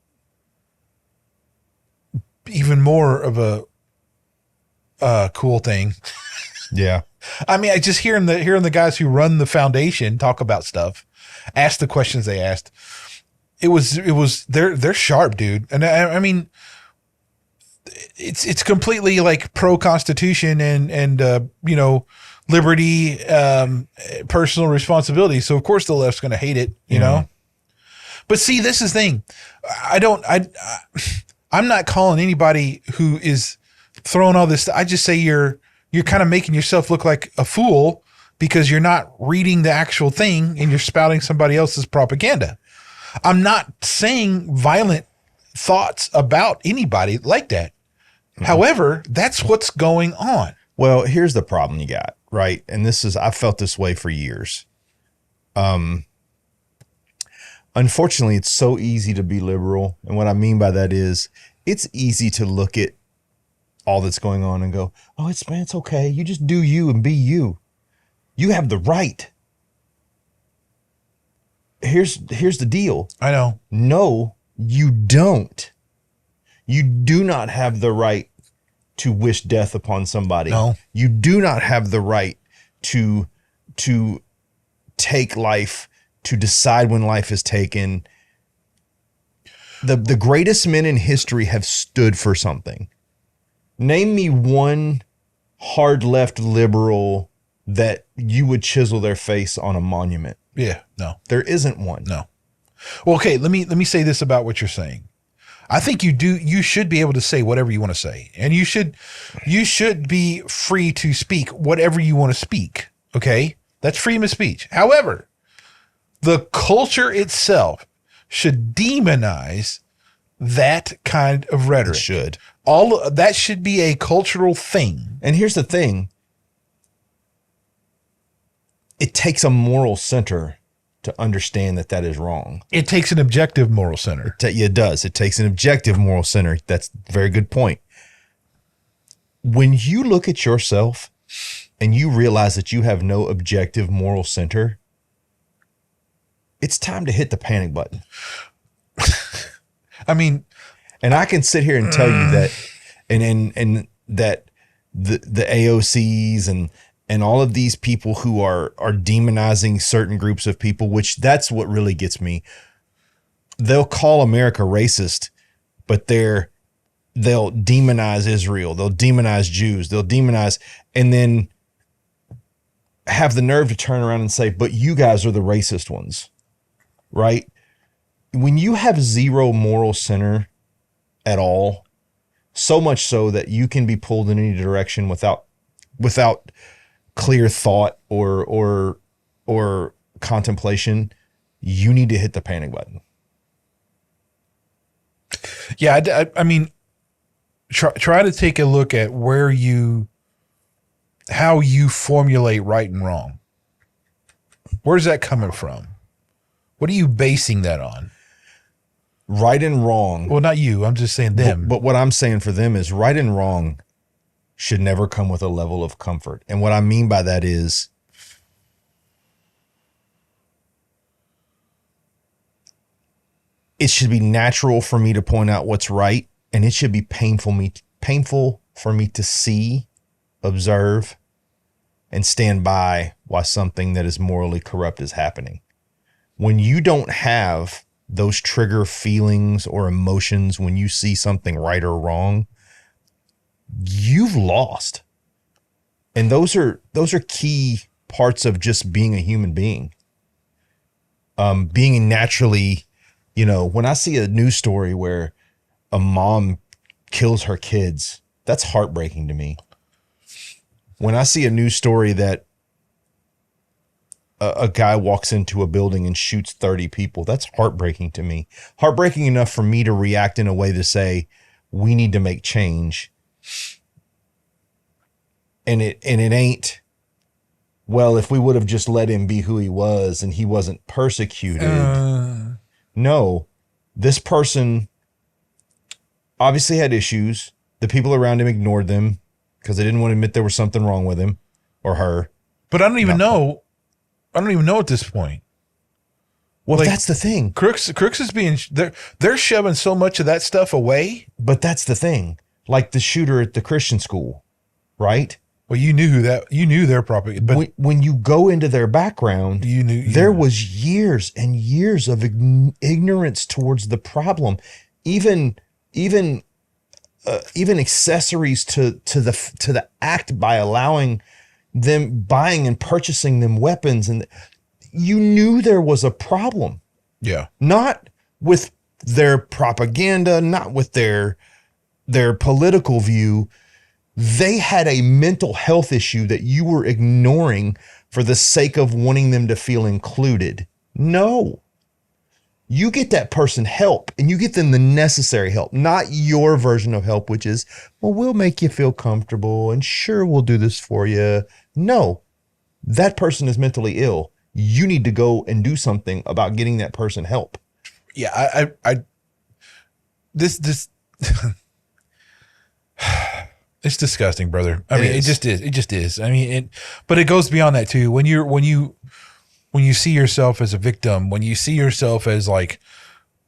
even more of a cool thing. Yeah. I mean, I just hearing the guys who run the foundation talk about stuff, ask the questions they asked. It was they're sharp, dude. And I mean, it's completely like pro Constitution and liberty, personal responsibility. So of course the left's going to hate it, you know. But see, this is the thing. I'm not calling anybody who is throwing all this. I just say you're kind of making yourself look like a fool because you're not reading the actual thing and you're spouting somebody else's propaganda. I'm not saying violent thoughts about anybody like that. Mm-hmm. However, that's what's going on. Well, here's the problem you got, right? And I've felt this way for years. Unfortunately, it's so easy to be liberal. And what I mean by that is it's easy to look at all that's going on and go, oh, it's okay. You just do you and be you. You have the right. Here's the deal. I know. No, you don't. You do not have the right to wish death upon somebody. No. You do not have the right to take life, to decide when life is taken. The greatest men in history have stood for something. Name me one hard left liberal that you would chisel their face on a monument. Yeah, no, There isn't one. no. Well, okay, let me say this about what you're saying. I think you should be able to say whatever you want to say. And you should be free to speak whatever you want to speak. Okay? That's freedom of speech. However, the culture itself should demonize that kind of rhetoric. It should. All that should be a cultural thing. And here's the thing. It takes a moral center to understand that that is wrong. It takes an objective moral center. It does. It takes an objective moral center. That's a very good point. When you look at yourself and you realize that you have no objective moral center, it's time to hit the panic button. I mean, and I can sit here and tell you that, and that the AOCs and all of these people who are demonizing certain groups of people, which that's what really gets me. They'll call America racist, but they'll demonize Israel. They'll demonize Jews. They'll demonize, and then have the nerve to turn around and say, but you guys are the racist ones, right? When you have zero moral center at all, so much so that you can be pulled in any direction without clear thought or contemplation, you need to hit the panic button. Yeah, I mean, try to take a look at how you formulate right and wrong. Where's that coming from? What are you basing that on? Right and wrong. Well, not you. I'm just saying them. But what I'm saying for them is right and wrong should never come with a level of comfort. And what I mean by that is it should be natural for me to point out what's right, and it should be painful for me to see, observe, and stand by while something that is morally corrupt is happening. When you don't have those trigger feelings or emotions when you see something right or wrong, you've lost. And those are key parts of just being a human being. Being naturally, when I see a news story where a mom kills her kids, that's heartbreaking to me. When I see a news story that a guy walks into a building and shoots 30 people, that's heartbreaking to me. Heartbreaking enough for me to react in a way to say, we need to make change. And it ain't, well, if we would have just let him be who he was and he wasn't persecuted. No, this person obviously had issues. The people around him ignored them because they didn't want to admit there was something wrong with him or her. But I don't even know. I don't even know at this point. Well, that's the thing. Crooks is being, they're shoving so much of that stuff away. But that's the thing. Like the shooter at the Christian school, right? Well, you knew their property. But when you go into their background, there was years and years of ignorance towards the problem, even accessories to the act by allowing them buying and purchasing them weapons, and you knew there was a problem. Yeah, not with their propaganda, not with their political view. They had a mental health issue that you were ignoring for the sake of wanting them to feel included. No. You get that person help, and you get them the necessary help, not your version of help, which is, well, we'll make you feel comfortable and sure, we'll do this for you. No, that person is mentally ill. You need to go and do something about getting that person help. Yeah. This it's disgusting, brother. I mean, it just is. It just is. I mean, but it goes beyond that too. When you see yourself as a victim, when you see yourself as like,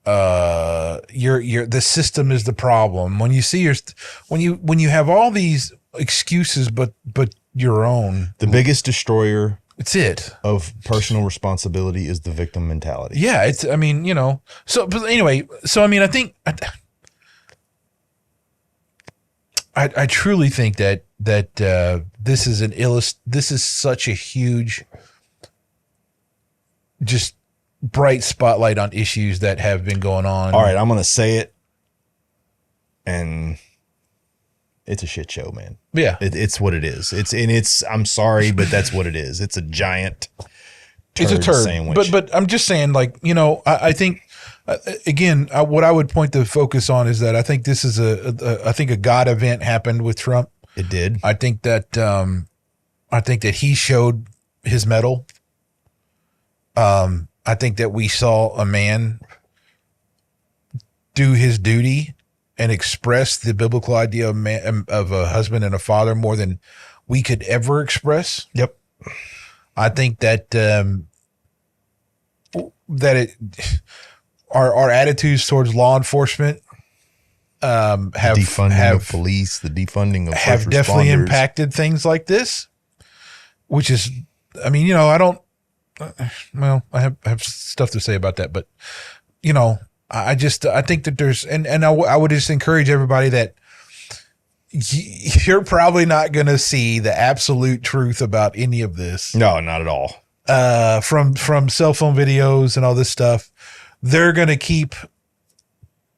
the system is the problem. When you see when you have all these excuses, but your own, the biggest destroyer. It's it of personal responsibility is the victim mentality. Yeah. But anyway, I think, I truly think that this is such a huge, just bright spotlight on issues that have been going on. All right, I'm going to say it, and it's a shit show, man. Yeah, it's what it is. I'm sorry, but that's what it is. It's a giant it's a turd sandwich. But I'm just saying, like, you know, I think again, what I would point the focus on is that I think this is I think a God event happened with Trump. It did. I think that he showed his mettle. I think that we saw a man do his duty and express the biblical idea of a husband and a father more than we could ever express. Yep. I think that our attitudes towards law enforcement have defunding of police, the defunding of have definitely impacted things like this, which is, I mean, you know, I don't. Well, I have stuff to say about that, but you know, I think that there's, and I would just encourage everybody that you're probably not going to see the absolute truth about any of this. No, not at all. From cell phone videos and all this stuff, they're going to keep,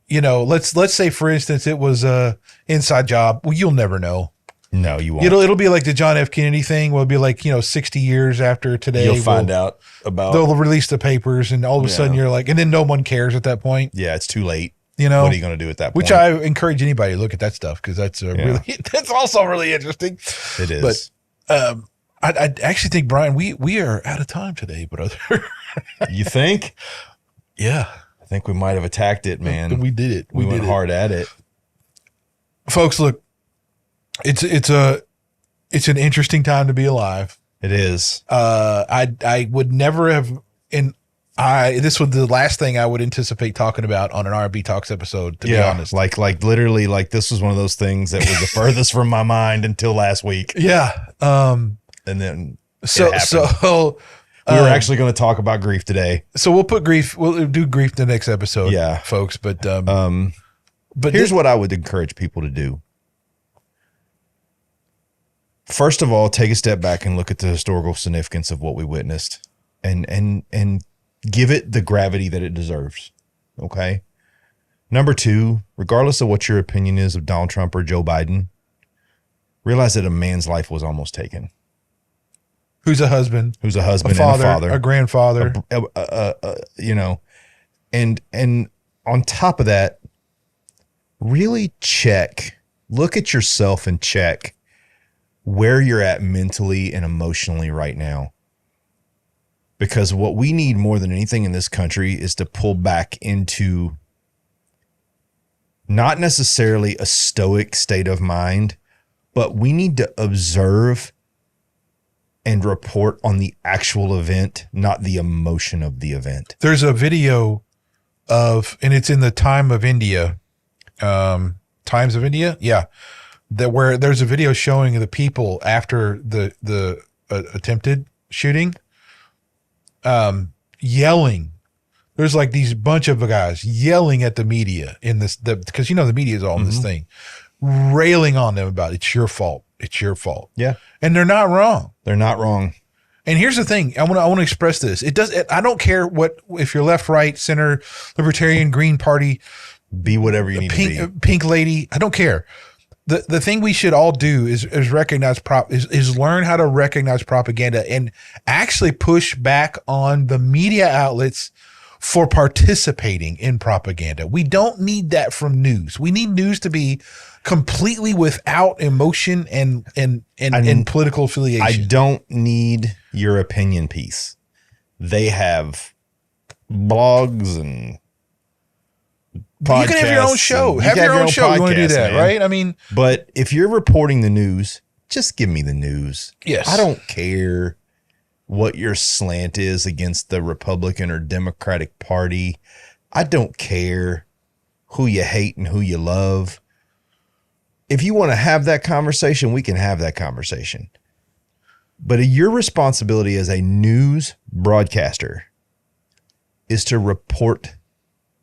you know, let's say for instance, it was a inside job. Well, you'll never know. No, you won't. It'll be like the John F. Kennedy thing. Will be like, you know, 60 years after today. You'll find out about. They'll release the papers, and all of a sudden you're like, and then no one cares at that point. Yeah, it's too late. You know, what are you going to do at that point? Which I encourage anybody to look at that stuff because that's that's also really interesting. It is. But I actually think, Brian, we are out of time today, brother. You think? Yeah, I think we might have attacked it, man. We did it. We went hard at it, folks. Look. It's an interesting time to be alive. It is. I would never have, this was the last thing I would anticipate talking about on an R&B Talks episode, to be honest. Like literally, like this was one of those things that was the furthest from my mind until last week. Yeah. And then we were actually going to talk about grief today. So we'll do grief in the next episode. Yeah, folks. But here's what I would encourage people to do. First of all, take a step back and look at the historical significance of what we witnessed and give it the gravity that it deserves. Okay. Number two, regardless of what your opinion is of Donald Trump or Joe Biden, realize that a man's life was almost taken. Who's a husband, a father, and a father, a grandfather, you know, and on top of that, really look at yourself and check where you're at mentally and emotionally right now. Because what we need more than anything in this country is to pull back into not necessarily a stoic state of mind, but we need to observe and report on the actual event, not the emotion of the event. There's a video and it's in the Times of India. Yeah. Where there's a video showing the people after the attempted shooting, yelling. There's like these bunch of guys yelling at the media because you know the media is all in this thing, railing on them about it's your fault. It's your fault. Yeah, and they're not wrong. They're not wrong. And here's the thing: I want to express this. I don't care if you're left, right, center, libertarian, green party, be whatever you need to be. Pink lady. I don't care. The thing we should all do is recognize is learn how to recognize propaganda and actually push back on the media outlets for participating in propaganda. We don't need that from news. We need news to be completely without emotion and political affiliation. I don't need your opinion piece. They have blogs and podcasts. You can have your own show. Have your own show. You want to do that, man. Right? I mean, but if you're reporting the news, just give me the news. Yes. I don't care what your slant is against the Republican or Democratic Party. I don't care who you hate and who you love. If you want to have that conversation, we can have that conversation. But your responsibility as a news broadcaster is to report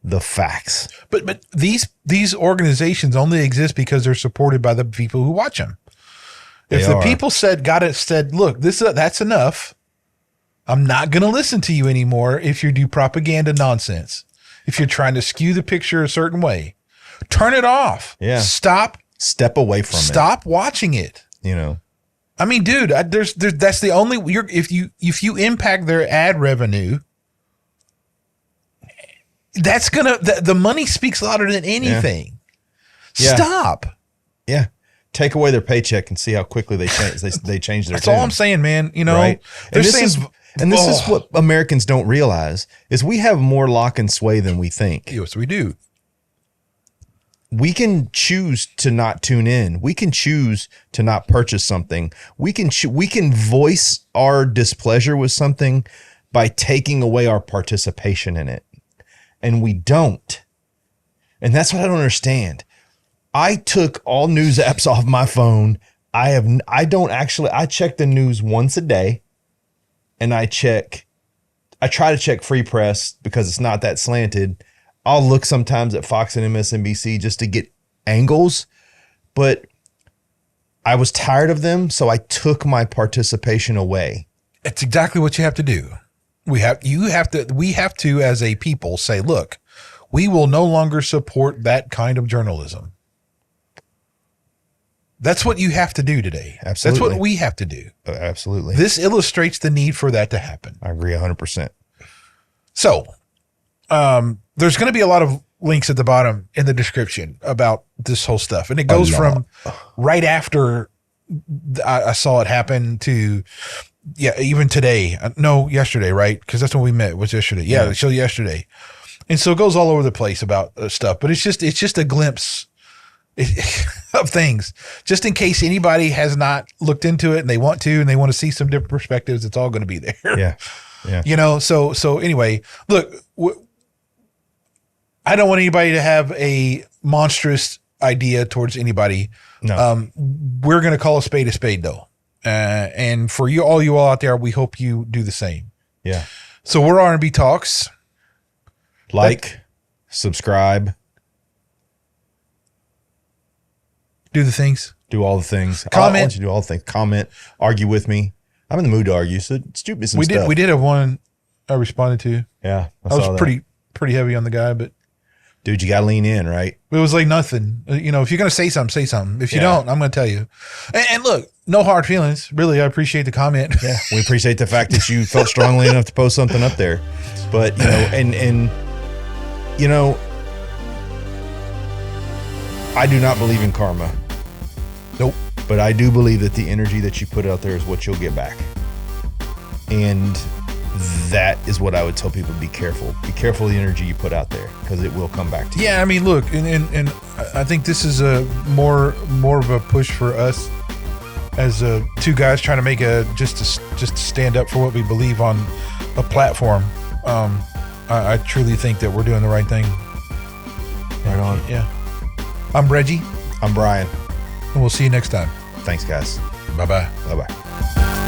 the facts. But these organizations only exist because they're supported by the people who watch them. If the people said, look, that's enough. I'm not going to listen to you anymore if you do propaganda nonsense. If you're trying to skew the picture a certain way, turn it off. Yeah. Step away from it. Stop watching it. You know. I mean, dude, that's the only, if you impact their ad revenue, that's the money speaks louder than anything. Yeah. Stop. Yeah. Take away their paycheck and see how quickly they change. They change their. That's all I'm saying, man. You know, right? This is Oh. what Americans don't realize is we have more lock and sway than we think. Yes, we do. We can choose to not tune in. We can choose to not purchase something. We can voice our displeasure with something by taking away our participation in it. And we don't. And that's what I don't understand. I took all news apps off my phone. I check the news once a day, and I try to check Free Press because it's not that slanted. I'll look sometimes at Fox and MSNBC just to get angles, but I was tired of them, so I took my participation away. It's exactly what you have to do. We have to, as a people, say, look, we will no longer support that kind of journalism. That's what you have to do today. Absolutely. That's what we have to do. Absolutely. This illustrates the need for that to happen. I agree 100%. So, there's going to be a lot of links at the bottom in the description about this whole stuff. And it goes from right after I saw it happen to, even today. No, yesterday, right? Because that's when we met, was yesterday. Yeah, the show yesterday. And so it goes all over the place about stuff, but it's just a glimpse of things, just in case anybody has not looked into it and they want to see some different perspectives. It's all going to be there. Yeah. You know, so anyway, look, I don't want anybody to have a monstrous idea towards anybody. No. We're going to call a spade though. And for all you all out there, we hope you do the same. Yeah. So we're R&B Talks. Subscribe. Do the things. Do all the things. Comment. I want you to do all the things. Comment. Argue with me. I'm in the mood to argue, so shoot me some stuff. We did have one I responded to. Yeah. I was pretty heavy on the guy, but dude, you got to lean in, right? it was like nothing. You know, if you're going to say something, say something. If you don't, I'm going to tell you. And look, no hard feelings. Really, I appreciate the comment. Yeah. We appreciate the fact that you felt strongly enough to post something up there. But, you know, and you know, I do not believe in karma. Nope. But I do believe that the energy that you put out there is what you'll get back. And that is what I would tell people. Be careful. Be careful of the energy you put out there, because it will come back to you. Yeah, I mean, look, and I think this is a more of a push for us as two guys trying to make just to stand up for what we believe on a platform. I truly think that we're doing the right thing. Right on. Yeah. I'm Reggie. I'm Brian. And we'll see you next time. Thanks, guys. Bye-bye. Bye-bye.